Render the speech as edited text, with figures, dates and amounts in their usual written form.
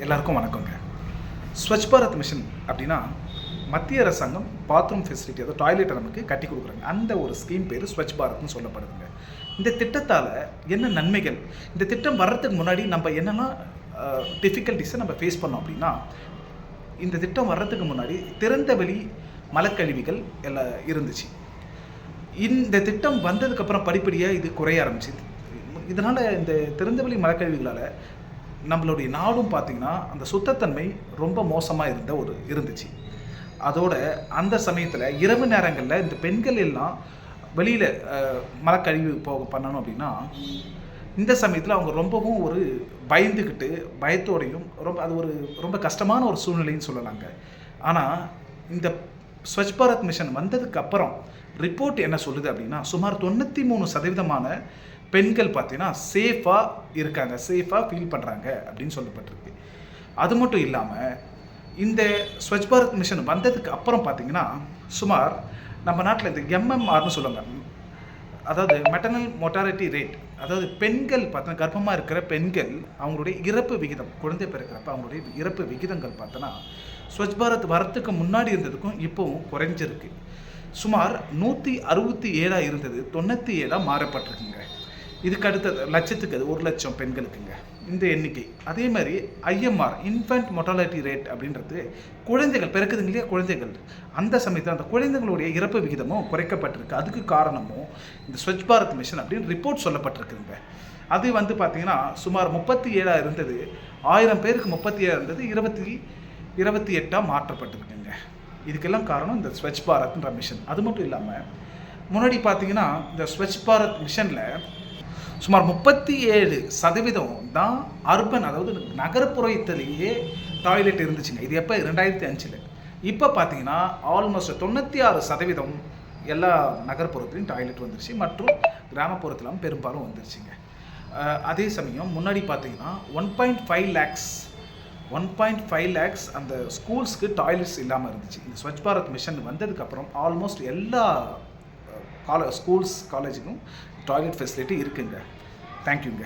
எல்லாருக்கும் வணக்கங்க. ஸ்வச் பாரத் மிஷன் அப்படின்னா மத்திய அரசாங்கம் பாத்ரூம் ஃபெசிலிட்டி, அதாவது டாய்லெட்டை நமக்கு கட்டி கொடுக்குறாங்க. அந்த ஒரு ஸ்கீம் பேர் ஸ்வச் பாரத்னு சொல்லப்படுதுங்க. இந்த திட்டத்தால் என்ன நன்மைகள், இந்த திட்டம் வர்றதுக்கு முன்னாடி நம்ம என்னெல்லாம் டிஃபிகல்ட்டிஸை நம்ம ஃபேஸ் பண்ணோம் அப்படின்னா, இந்த திட்டம் வர்றதுக்கு முன்னாடி திறந்த வெளி மலக்கழிவுகள் எல்லாம் இருந்துச்சு. இந்த திட்டம் வந்ததுக்கப்புறம் படிப்படியாக இது குறைய ஆரம்பிச்சு. இதனால் இந்த திறந்தவெளி மலக்கழிவுகளால் நம்மளுடைய நாடும் பார்த்திங்கன்னா அந்த சுத்தத்தன்மை ரொம்ப மோசமாக இருந்துச்சு. அதோட அந்த சமயத்தில் இரவு நேரங்களில் இந்த பெண்கள் எல்லாம் வெளியில் மலக்கழிவு பண்ணணும் அப்படின்னா, இந்த சமயத்தில் அவங்க ரொம்பவும் ஒரு பயத்தோடையும் ரொம்ப கஷ்டமான ஒரு சூழ்நிலைன்னு சொல்லலாங்க. ஆனால் இந்த ஸ்வச் பாரத் மிஷன் வந்ததுக்கு அப்புறம் ரிப்போர்ட் என்ன சொல்லுது அப்படின்னா, சுமார் 93% பெண்கள் பார்த்தீங்கன்னா சேஃபாக இருக்காங்க, சேஃபாக ஃபீல் பண்ணுறாங்க அப்படின்னு சொல்லப்பட்டிருக்கு. அது மட்டும் இல்லாமல் இந்த ஸ்வச் பாரத் மிஷன் வந்ததுக்கு அப்புறம் பார்த்தீங்கன்னா சுமார் நம்ம நாட்டில் இந்த எம்எம்ஆர்னு சொல்லுவாங்க, அதாவது மெட்டர்னல் மொர்டாலிட்டி ரேட், அதாவது பெண்கள் பார்த்தோன்னா கர்ப்பமாக இருக்கிற பெண்கள் அவங்களுடைய இறப்பு விகிதம், குழந்தை பிறக்கிறப்ப அவங்களுடைய இறப்பு விகிதங்கள் பார்த்தோன்னா ஸ்வச் பாரத் வரத்துக்கு முன்னாடி இருந்ததுக்கும் இப்போவும் குறைஞ்சிருக்கு. சுமார் 167 இருந்தது 97 மாறப்பட்டிருக்குங்க. இதுக்கு அடுத்தது லட்சத்துக்கு அது 1,00,000 பெண்களுக்குங்க இந்த எண்ணிக்கை. அதே மாதிரி ஐஎம்ஆர், இன்ஃபென்ட் மொர்டாலிட்டி ரேட் அப்படின்றது குழந்தைகள் பிறக்குதுங்க இல்லையா, குழந்தைகள், அந்த சமயத்தில் அந்த குழந்தைகளுடைய இறப்பு விகிதமும் குறைக்கப்பட்டிருக்கு. அதுக்கு காரணமும் இந்த ஸ்வச் பாரத் மிஷன் அப்படின்னு ரிப்போர்ட் சொல்லப்பட்டிருக்குதுங்க. அது பார்த்திங்கன்னா சுமார் 37 இருந்தது, 1000 பேருக்கு 37 இருந்தது, 28 மாற்றப்பட்டிருக்குங்க. இதுக்கெல்லாம் காரணம் இந்த ஸ்வச் பாரத்ன்ற மிஷன். அது மட்டும் இல்லாமல் முன்னாடி பார்த்திங்கன்னா இந்த ஸ்வச் பாரத் மிஷனில் சுமார் 37% தான் அர்பன், அதாவது நகர்ப்புறத்திலேயே டாய்லெட் இருந்துச்சுங்க. இது எப்போ 2005. இப்போ பார்த்தீங்கன்னா ஆல்மோஸ்ட் 96% எல்லா நகர்ப்புறத்துலையும் டாய்லெட் வந்துருச்சு, மற்றும் கிராமப்புறத்திலும் பெரும்பாலும் வந்துருச்சுங்க. அதே சமயம் முன்னாடி பார்த்தீங்கன்னா 1.5 லேக்ஸ் அந்த ஸ்கூல்ஸ்க்கு டாய்லெட்ஸ் இல்லாமல் இருந்துச்சு. இந்த ஸ்வச் பாரத் மிஷன் வந்ததுக்கப்புறம் ஆல்மோஸ்ட் எல்லா ஸ்கூல்ஸ் காலேஜுக்கும் டாய்லெட் ஃபெசிலிட்டி இருக்குங்க. தேங்க்யூங்க.